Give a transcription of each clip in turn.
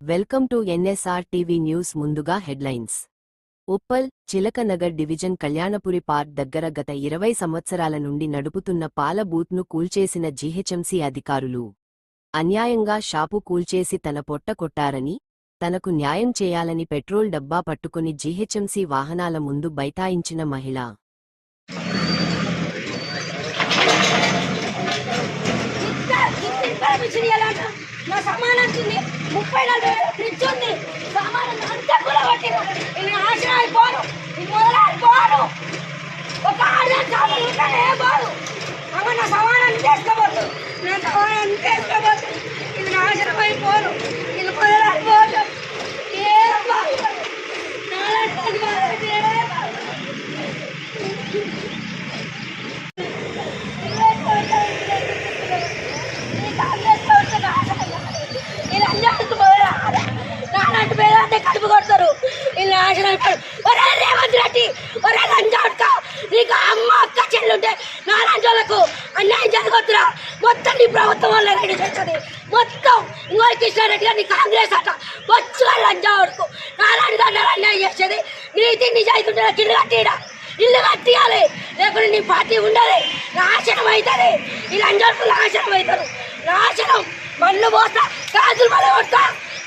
Welcome to NSR TV news. ముందుగా headlines. Uppal Chilakanagar division Kalyanapuri park దగ్గర గత 20 సంవత్సరాల నుండి నడుపుతున్న పాల బూత్ను కూల్చేసిన జీహెచ్ఎంసీ అధికారులు. అన్యాయంగా షాపు కూల్చేసి తన పొట్ట కొట్టారని, తనకు న్యాయం చేయాలని పెట్రోల్ డబ్బా పట్టుకుని జీహెచ్ఎంసీ వాహనాల ముందు బైఠాయించిన మహిళ. నా సామాన్ వచ్చింది 30-40 ఫ్రిడ్జ్ ఉంది. సామాన్ అంతా కూడా కొట్టిరు. ఇది నాశనం అయిపోను, ఇది మొదలైపోను. ఒక ఆడదాని సామాన్ ఉంటేనే పోదు. అమ్మ నా సామానాన్ని తీసుకోబోతు, నా సామానాన్ని తీసుకోబోతు. ఇది నాశనం అయిపోను, ఇది మొదలైపోను. ఏం బాగుంది నాలంటే కడుపు కొడతారు. వీళ్ళు నాశనం అయిపోయారు. ఒరే రేవంత్ రెడ్డి, ఒరే లంజాడుక, నీకు అమ్మ అక్క చెల్లుంటే నాలంజోళ్ళకు అన్యాయం జరగొద్దురా. మొత్తం నీ ప్రభుత్వం వల్ల రెడీ చేస్తుంది మొత్తం. ఇంకో కృష్ణారెడ్డి గారు నీ కాంగ్రెస్ అట వచ్చుగా లంజాడుకు నాలాంటి దాన్ని అన్యాయం చేసేది. నీతి నిజాయితీ ఉంటే ఇల్లు కట్టిడా, ఇల్లు కట్టియాలి, లేకుంటే నీ పార్టీ ఉండదు. నాశనం అవుతుంది. ఈ లంజాడుకు నాశనం అవుతారు. నాశనం మన్ను పోస్తా, గాజులు వల్ల కొడతా,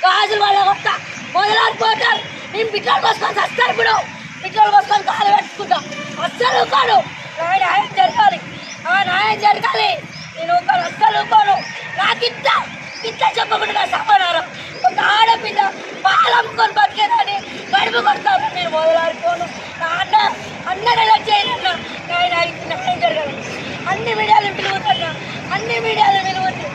గాజులు వల్ల కొడతా, మొదలాడిపోతారు. నేను పిట్రోల్ పోసుకొని వస్తాను. ఇప్పుడు పిట్రోల్ పోసుకొని కాలు పెట్టుకుంటా. అస్సలు ఊకోను. నా న్యాయం జరగాలి, ఆ న్యాయం జరగాలి. నేను ఊకోను, అస్సలు ఊకోను. నాకు ఇట్లా చెప్పకుండా నా సమాధానం. ఒక ఆడపిల్ల పాలు అమ్ముకొని బతికేదాన్ని కడుపు కొడతాను. నేను మొదలాడిపోను. నా అన్నని ఎలా చేయనన్నా న్యాయం జరగాలి. అన్ని మీడియాలు పిలువుతున్నా, అన్ని మీడియాలు పిలువుతుంది.